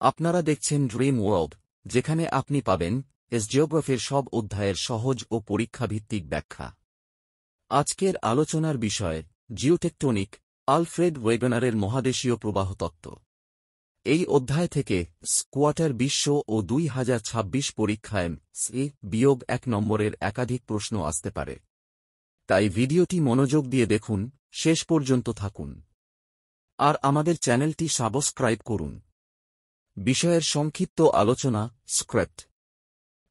আপনারা দেখছেন dream world, যেখানে আপনি পাবেন জিওগ্রাফির সব অধ্যায়ের সহজ ও পরীক্ষাভিত্তিক ব্যাখ্যা। আজকের আলোচনার বিষয় জিওটেকটনিক, আলফ্রেড ওয়েগনারের মহাদেশীয় প্রবাহ তত্ত্ব। এই অধ্যায় থেকে কোয়ার্টার 20 ও 2026 পরীক্ষায় -1 নম্বরের একাধিক প্রশ্ন আসতে পারে। তাই ভিডিওটি মনোযোগ দিয়ে দেখুন, শেষ পর্যন্ত থাকুন। আর আমাদের চ্যানেলটি সাবস্ক্রাইব করুন। বিষয়ের সংক্ষিপ্ত আলোচনা। স্ক্রিপ্ট।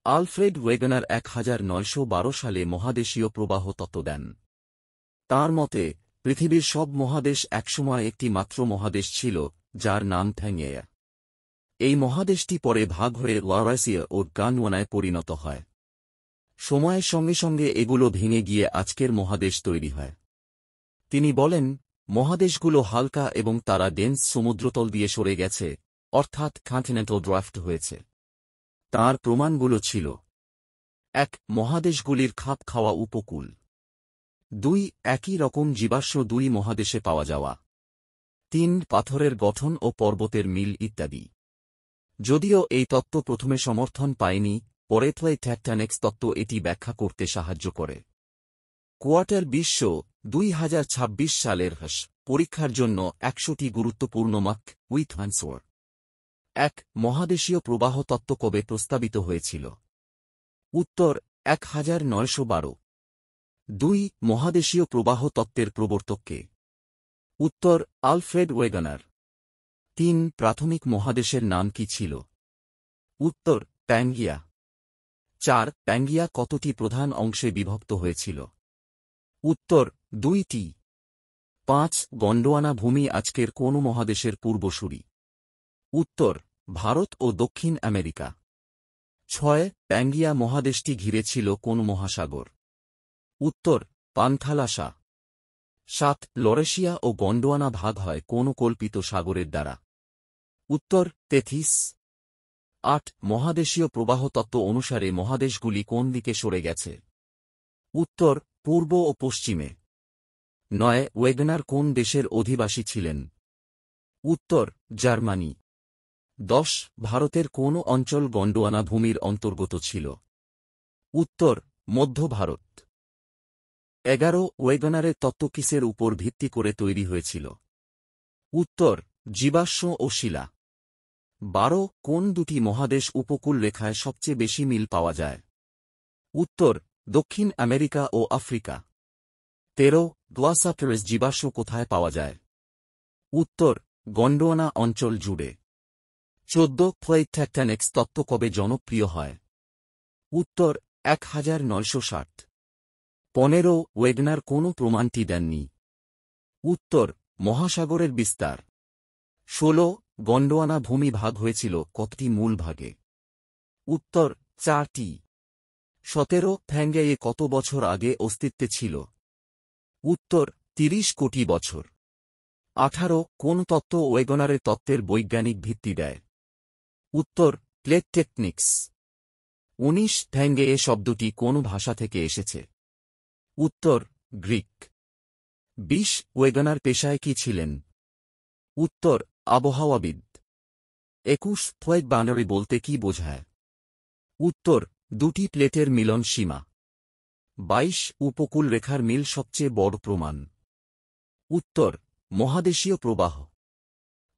আলফ্রেড ওয়েগনার 1912 সালে মহাদেশীয় প্রবাহ তত্ত্ব দেন। তাঁর মতে পৃথিবীর সব মহাদেশ একসময় একটি মাত্র মহাদেশ ছিল, যার নাম প্যাঙ্গেয়া। এই মহাদেশটি পরে ভাগ হয়ে ওয়ারাসিয়া ও গানওয়ানায় পরিণত হয়। সময়ের সঙ্গে সঙ্গে এগুলো ভেঙে গিয়ে আজকের মহাদেশ তৈরি হয়। তিনি বলেন, মহাদেশগুলো হালকা এবং তারা ডেন্স সমুদ্রতল দিয়ে সরে গেছে, অর্থাৎ কন্টিনেন্টাল ড্রাফট হয়েছে। তাঁর প্রমাণগুলো ছিল: 1. মহাদেশগুলির খাপ খাওয়া উপকূল। 2. একই রকম জীবাশ্ম দুই মহাদেশে পাওয়া যাওয়া। 3. পাথরের গঠন ও পর্বতের মিল ইত্যাদি। যদিও এই তত্ত্ব প্রথমে সমর্থন পায়নি, পরে প্লেট টেকটনিক্স তত্ত্ব এটি ব্যাখ্যা করতে সাহায্য করে। কোয়ার্টার 20 2026 সালের পরীক্ষার জন্য 100টি গুরুত্বপূর্ণ মার্ক উইথ আনসার। 1. মহাদেশীয় প্রবাহ তত্ত্ব কবে প্রস্তাবিত হয়েছিল? উত্তর: 1912। 2. মহাদেশীয় প্রবাহ তত্ত্বের প্রবর্তক কে? উত্তর: আলফ্রেড ওয়েগনার। 3. প্রাথমিক মহাদেশের নাম কি ছিল? উত্তর: প্যাঙ্গিয়া। 4. প্যাঙ্গিয়া কতটি প্রধান অংশে বিভক্ত হয়েছিল? উত্তর: 2টি। 5. গন্ডোয়ানা ভূমি আজকের কোন মহাদেশের পূর্বসূরি? উত্তর: ভারত ও দক্ষিণ আমেরিকা। 6. প্যাঙ্গিয়া মহাদেশটি ঘিরে ছিল কোন মহাসাগর? উত্তর: পান্থালাসা। 7. লরেশিয়া ও গন্ডোয়ানা ভাগ হয় কোন কল্পিত সাগরের দ্বারা? উত্তর: তেথিস। 8. মহাদেশীয় প্রবাহ তত্ত্ব অনুসারে মহাদেশগুলি কোন দিকে সরে গেছে? উত্তর: পূর্ব ও পশ্চিমে। 9. ওয়েগনার কোন দেশের অধিবাসী ছিলেন? উত্তর: জার্মানি। 10. ভারতের কোন অঞ্চল গন্ডোয়ানা ভূমির অন্তর্গত ছিল? উত্তর: মধ্য ভারত। 11. ওয়েগনারের তত্ত্ব কিসের উপর ভিত্তি করে তৈরি হয়েছিল? উত্তর: জীবাশ্ম ও শিলা। 12. কোন দুটি মহাদেশ উপকূল রেখায় সবচেয়ে বেশি মিল পাওয়া যায়? উত্তর: দক্ষিণ আমেরিকা ও আফ্রিকা। 13. গ্লাসাপটেরাস জীবাশ্ম কোথায় পাওয়া যায়? উত্তর: গন্ডোয়ানা অঞ্চল জুড়ে। 14. প্লেট টেকটনিক্স তত্ত্ব কবে জনপ্রিয় হয়? উত্তর: 1960। 15. ওয়েগনার কোন প্রমাণটি দেননি? উত্তর: মহাসাগরের বিস্তার। 16. গন্ডোয়ানা ভূমি ভাগ হয়েছিল কতটি মূল ভাগে? উত্তর: 4টি। 17. প্যাঙ্গেয়া কত বছর আগে অস্তিত্বে ছিল? উত্তর: 30 কোটি বছর। 18. কোন তত্ত্ব ওয়েগনারের তত্ত্বের বৈজ্ঞানিক ভিত্তি দেয়? উত্তর: প্লেট টেকটনিক্স। 19. প্যাঙ্গেয়া শব্দটি কোন ভাষা থেকে এসেছে? উত্তর: গ্রিক। 20. ওয়েগনার পেশায় কি ছিলেন? উত্তর: আবহাওয়াবিদ। 21. প্লেট বাউন্ডারি বলতে কি বোঝায়? উত্তর: দুটি প্লেটের মিলন সীমা। 22. উপকূল রেখার মিল সবচেয়ে বড় প্রমাণ? উত্তর: মহাদেশীয় প্রবাহ।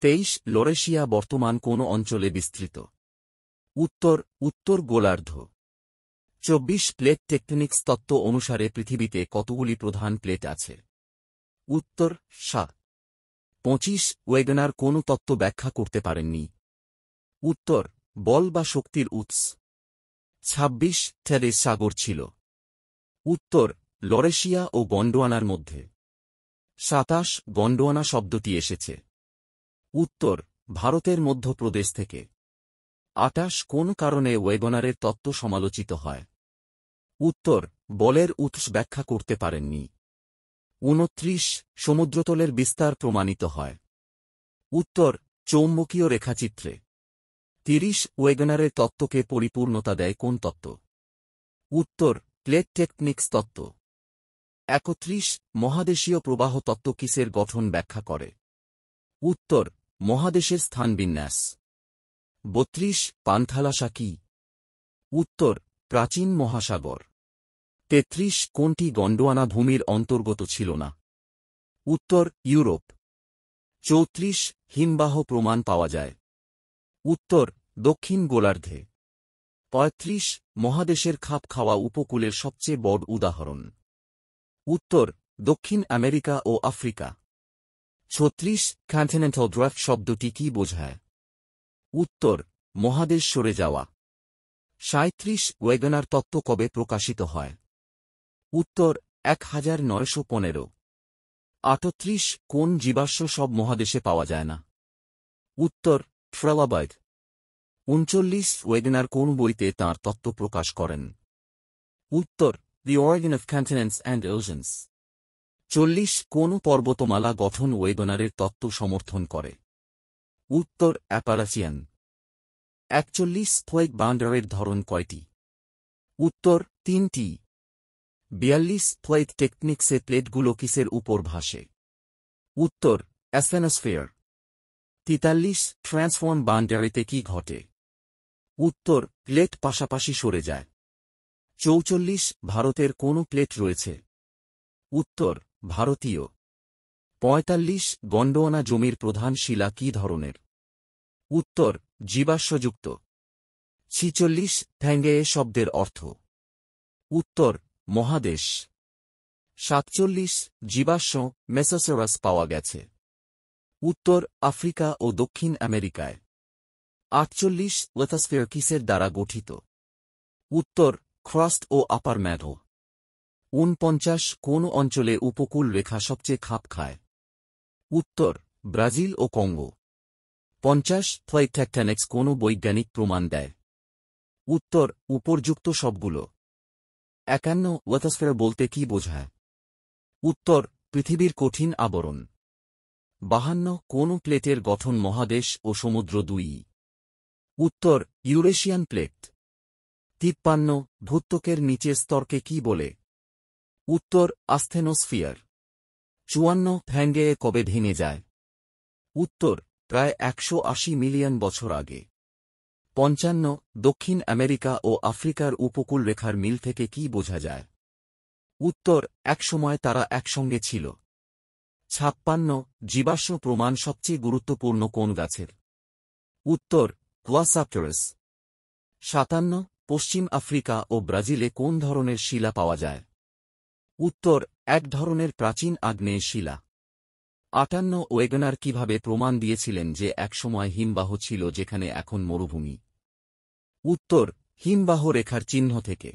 23. লরেশিয়া বর্তমান কোন অঞ্চলে বিস্তৃত? উত্তর: উত্তর গোলার্ধ। 24. প্লেট টেকটনিক্স তত্ত্ব অনুসারে পৃথিবীতে কতগুলি প্রধান প্লেট আছে? উত্তর: 7। 25. ওয়েগনার কোন তত্ত্ব ব্যাখ্যা করতে পারেননি? উত্তর: বল বা শক্তির উৎস। 26. টেরেস সাগর ছিল? উত্তর: লরেশিয়া ও গন্ডোয়ানার মধ্যে। 27. গন্ডোয়ানা শব্দটি এসেছে? উত্তর: ভারতের মধ্যপ্রদেশ থেকে। 28. কোন কারণে ওয়েগনারের তত্ত্ব সমালোচিত হয়? উত্তর: বলের উৎস ব্যাখ্যা করতে পারেননি। 29. সমুদ্রতলের বিস্তার প্রমাণিত হয়? উত্তর: চৌম্বকীয় রেখাচিত্রে। 30. ওয়েগনারের তত্ত্বকে পরিপূর্ণতা দেয় কোন তত্ত্ব? উত্তর: প্লেট টেকটনিক্স তত্ত্ব। 31. মহাদেশীয় প্রবাহ তত্ত্ব কিসের গঠন ব্যাখ্যা করে? উত্তর: মহাদেশের স্থানবিন্যাস। 32 পান্থালাসা কি? উত্তর প্রাচীন মহাসাগর। 33 কোনটি গন্ডোয়ানা ভূমির অন্তর্গত ছিল না? উত্তর ইউরোপ। 34 হিমবাহ প্রমাণ পাওয়া যায়। উত্তর দক্ষিণ গোলার্ধে। 35 মহাদেশের খাপ খাওয়া উপকূলের সবচেয়ে বড় উদাহরণ। উত্তর দক্ষিণ আমেরিকা ও আফ্রিকা। 36 কন্টিনেন্টাল ড্রাফট শব্দটি কি বোঝায়? উত্তর মহাদেশ সরে যাওয়া। 37 ওয়েগনার তত্ত্ব কবে প্রকাশিত হয়? উত্তর 1915। 38 কোন জীবাশ্ম সব মহাদেশে পাওয়া যায় না? উত্তর ট্রেলাবাইড। 39 ওয়েগনার কোন বইতে তাঁর তত্ত্ব প্রকাশ করেন? উত্তর দি origin of continents and oceans. 40 কোন পর্বতমালা গঠন ওয়েগনারের তত্ত্ব সমর্থন করে? উত্তর অ্যাপারাচিয়ান। 41 প্লেট বাউন্ডারির ধরন কয়টি? উত্তর 3টি। 42 প্লেট টেকনিক্সে প্লেটগুলো কিসের উপর ভাসে? উত্তর অ্যাসথেনোস্ফিয়ার। 43 ট্রান্সফর্ম বাউন্ডারিতে কি ঘটে? উত্তর প্লেট পাশাপাশি সরে যায়। 44 ভারতের কোন প্লেট রয়েছে? উত্তর ভারতীয়। 45 গন্ডোয়ানা জমির প্রধান শিলা কি ধরনের? উত্তর জীবাশ্মযুক্ত। 46 থ্যাঙ্গেয়ে শব্দের অর্থ? উত্তর মহাদেশ। 47 জীবাশ্ম মেসোসেরাস পাওয়া গেছে? উত্তর আফ্রিকা ও দক্ষিণ আমেরিকায়। 48 লিথোস্ফিয়ার কিসের দ্বারা গঠিত? উত্তর ক্রাস্ট ও আপার ম্যান্টল। 49 কোন অঞ্চলে উপকূল রেখা সবচেয়ে খাপ খায়? উত্তর ব্রাজিল ও কঙ্গো। 50 প্লেট টেকটনিক্স কোন বৈজ্ঞানিক প্রমাণ দেয়? উত্তর উপর্যুক্ত সবগুলো। 51 লিথোস্ফিয়ার বলতে কি বোঝায়? উত্তর পৃথিবীর কঠিন আবরণ। 52 কোন প্লেটের গঠন মহাদেশ ও সমুদ্র দুইই? উত্তর ইউরেশিয়ান প্লেট। 53 ভূত্বকের নিচের স্তরকে কি বলে? উত্তর আস্থেনোস্ফিয়ার। 54 থ্যাঙ্গেয়ে কবে ভেঙে যায়? উত্তর প্রায় 180 মিলিয়ন বছর আগে। 55 দক্ষিণ আমেরিকা ও আফ্রিকার উপকূল রেখার মিল থেকে কি বোঝা যায়? উত্তর একসময় তারা একসঙ্গে ছিল। 56 জীবাশ্ম প্রমাণ সবচেয়ে গুরুত্বপূর্ণ কোন গাছের? উত্তর গ্লাসাপটেরাস। 57 পশ্চিম আফ্রিকা ও ব্রাজিলে কোন ধরনের শিলা পাওয়া যায়? উত্তর এক ধরনের প্রাচীন আগ্নেয় শিলা। 58 ওয়েগনার কিভাবে প্রমাণ দিয়েছিলেন যে একসময় হিমবাহ ছিল যেখানে এখন মরুভূমি? উত্তর হিমবাহ রেখার চিহ্ন থেকে।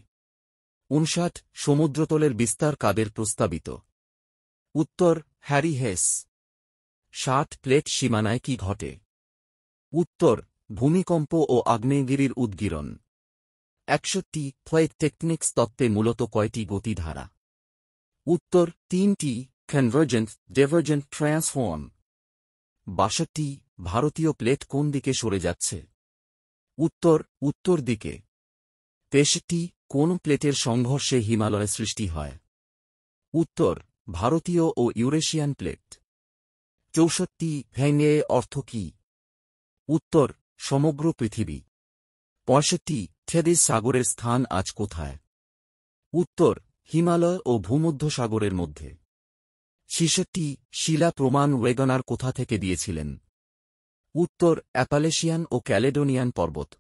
59 সমুদ্রতলের বিস্তার কাদের প্রস্তাবিত? উত্তর হ্যারি হেস। 60 প্লেট সীমানায় কি ঘটে? উত্তর ভূমিকম্প ও আগ্নেয়গিরির উদ্গীরণ। 61 প্লেট টেকটনিক্স তত্ত্বে মূলত কয়টি গতিধারা? উত্তর 3টি কনভার্জেন্ট, ডাইভার্জেন্ট, ট্রান্সফর্ম। 62 ভারতীয় প্লেট কোন দিকে সরে যাচ্ছে? উত্তর উত্তর দিকে। 63 কোন প্লেটের সংঘর্ষে হিমালয় সৃষ্টি হয়? উত্তর ভারতীয় ও ইউরেশিয়ান প্লেট। 64 ভেঙে অর্থ কি? উত্তর সমগ্র পৃথিবী। 65 থেদিস সাগরের স্থান আজ কোথায়? উত্তর হিমালয় ও ভূমধ্যসাগরের মধ্যে। 66 শিলা প্রমাণ ওয়েগনার কোথা থেকে দিয়েছিলেন? উত্তর অ্যাপালেশিয়ান ও ক্যালেডোনিয়ান পর্বত।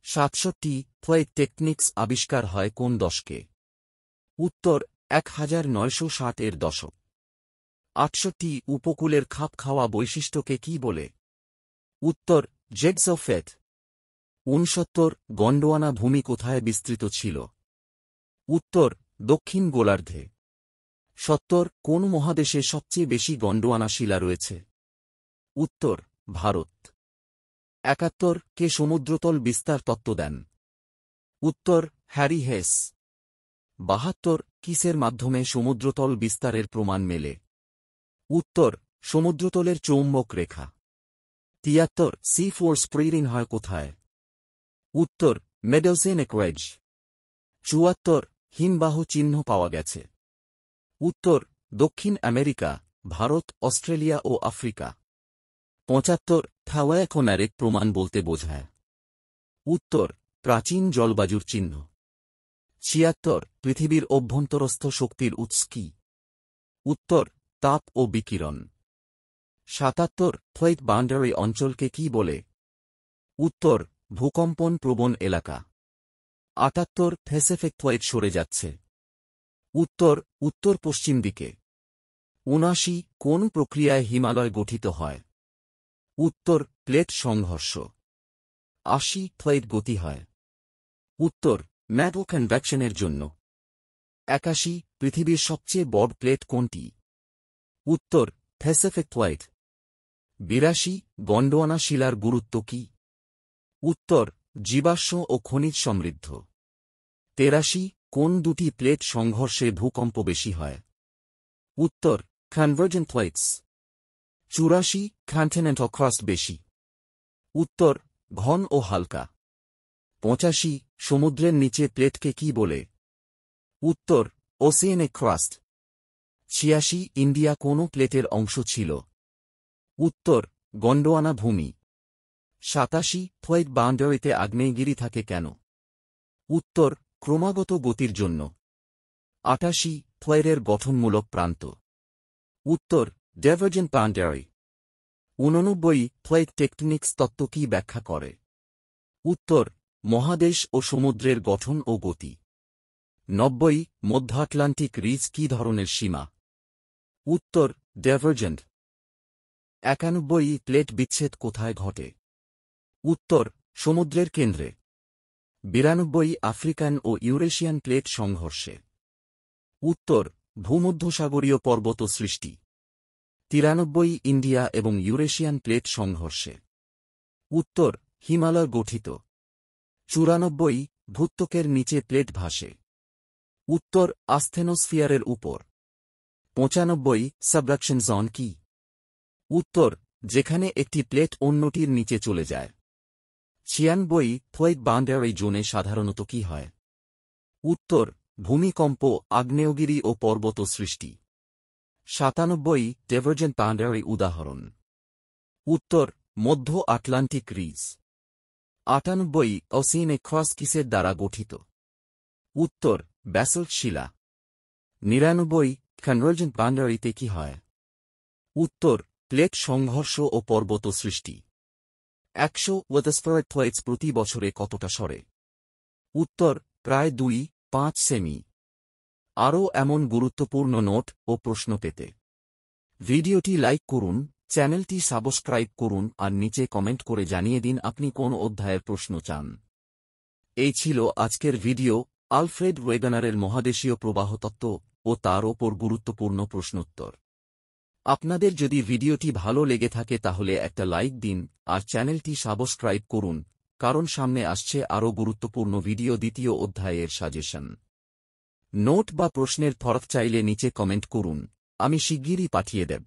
67 প্লেট টেকনিক্স আবিষ্কার হয় কোন দশকে? উত্তর 1960 এর দশক। 68 উপকূলের খাপ খাওয়া বৈশিষ্ট্যকে কি বলে? উত্তর জেটস অফ ফেট। 69 গন্ডোয়ানা ভূমি কোথায় বিস্তৃত ছিল? উত্তর দক্ষিণ গোলার্ধে। 70 কোন মহাদেশে সবচেয়ে বেশি গন্ডোয়ানা শিলা রয়েছে? উত্তর ভারত। 71 কে সমুদ্রতল বিস্তার তত্ত্ব দেন? উত্তর হ্যারি হেস। 72 কিসের মাধ্যমে সমুদ্রতল বিস্তারের প্রমাণ মেলে? উত্তর সমুদ্রতলের চৌম্বক রেখা। 73 সি ফোর স্প্রেডিং হয় কোথায়? উত্তর মেডোসেনিক রেজ। 74 হিমবাহ চিহ্ন পাওয়া গেছে? উত্তর দক্ষিণ আমেরিকা, ভারত, অস্ট্রেলিয়া ও আফ্রিকা। 75 থাওয়াকোনারেক প্রমাণ বলতে বোঝায়? উত্তর, প্রাচীন জলবায়ুর চিহ্ন। ৭৬, পৃথিবীর অভ্যন্তরস্থ শক্তির উৎস কি? উত্তর, তাপ ও বিকিরণ। ৭৭, প্লেট বাউন্ডারি অঞ্চলকে কি বলে? উত্তর, ভূকম্পন প্রবণ এলাকা। ৭৮, প্যাসিফিক প্লেট সরে যাচ্ছে। উত্তর, উত্তর পশ্চিম দিকে। ৭৯, কোন প্রক্রিয়ায় হিমালয় গঠিত হয়? উত্তর, প্লেট সংঘর্ষ। ৮০, প্লেট গতি হয়। উত্তর, ম্যাগল কনভেকশনের জন্য। ৮১, পৃথিবীর সবচেয়ে বড় প্লেট কোনটি? উত্তর, প্যাসিফিক প্লেট। ৮২, গন্ডোয়ানা শিলার গুরুত্ব কি? উত্তর, জীবাশ্ম ও খনিজ সমৃদ্ধ। ৮৩, কোন দুটি প্লেট সংঘর্ষে ভূকম্প বেশি হয়? উত্তর, কনভার্জেন্ট প্লেটস। ৮৪, কন্টিনেন্টাল ক্রাস্ট বেশি। উত্তর, ঘন ও হালকা। ৮৫, সমুদ্রের নিচে প্লেটকে কি বলে? উত্তর, ওসিয়ানিক ক্রাস্ট। ৮৬, ইন্ডিয়া কোন প্লেটের অংশ ছিল? উত্তর, গন্ডোয়ানা ভূমি। ৮৭, প্লেট বাউন্ডারিতে আগ্নেয়গিরি থাকে কেন? উত্তর, ক্রমাগত গতির জন্য। ৮৮, প্লেটের গঠনমূলক প্রান্ত। উত্তর, ডাইভারজেন্ট বাউন্ডারি। ৮৯, প্লেট টেকটনিক্স তত্ত্ব কি ব্যাখ্যা করে? উত্তর, মহাদেশ ও সমুদ্রের গঠন ও গতি। ৯০, মধ্য আটলান্টিক রিজ কি ধরনের সীমা? উত্তর, ডাইভারজেন্ট। ৯১, প্লেট বিচ্ছেদ কোথায় ঘটে? উত্তর, সমুদ্রের কেন্দ্রে। ৯২, আফ্রিকান ও ইউরেশিয়ান প্লেট সংঘর্ষে। উত্তর, ভূমধ্যসাগরীয় পর্বত সৃষ্টি। ৯৩, ইন্ডিয়া এবং ইউরেশিয়ান প্লেট সংঘর্ষে। উত্তর, হিমালয় গঠিত। ৯৪, ভূত্বকের নিচে প্লেট ভাসে। উত্তর, আস্থেনোস্ফিয়ারের উপর। ৯৫, সাবডাকশন জোন কি? উত্তর, যেখানে একটি প্লেট অন্যটির নিচে চলে যায়। ৯৬, প্লেট বাউন্ডারি জোনে সাধারণত কি হয়? উত্তর, ভূমিকম্প, আগ্নেয়গিরি ও পর্বত সৃষ্টি। ৯৭, ডাইভারজেন্ট বাউন্ডারি উদাহরণ। উত্তর, মধ্য আটলান্টিক রিজ। ৯৮, ওসিয়ানিক ক্রাস্ট কিসের দ্বারা গঠিত? উত্তর, ব্যাসল্ট শিলা। ৯৯, কনভার্জেন্ট বাউন্ডারিতে কি হয়? উত্তর, প্লেট সংঘর্ষ ও পর্বত সৃষ্টি। ১০০, ওয়েদারস্ফিয়ার প্লেটস প্রতি বছরে কতটা সরে? উত্তর, প্রায় ২.৫ সেমি। আরও এমন গুরুত্বপূর্ণ নোট ও প্রশ্ন পেতে ভিডিওটি লাইক করুন, চ্যানেলটি সাবস্ক্রাইব করুন আর নিচে কমেন্ট করে জানিয়ে দিন আপনি কোন অধ্যায়ের প্রশ্ন চান। এই ছিল আজকের ভিডিও, আলফ্রেড ওয়েগানারের মহাদেশীয় প্রবাহ তত্ত্ব ও তার ওপর গুরুত্বপূর্ণ প্রশ্নোত্তর। আপনাদের যদি ভিডিওটি ভালো লেগে থাকে তাহলে একটা লাইক দিন আর চ্যানেলটি সাবস্ক্রাইব করুন, কারণ সামনে আসছে আরও গুরুত্বপূর্ণ ভিডিও দ্বিতীয় অধ্যায়ের সাজেশন। নোট বা প্রশ্নের ফরক চাইলে নিচে কমেন্ট করুন, আমি শিগগিরই পাঠিয়ে দেব।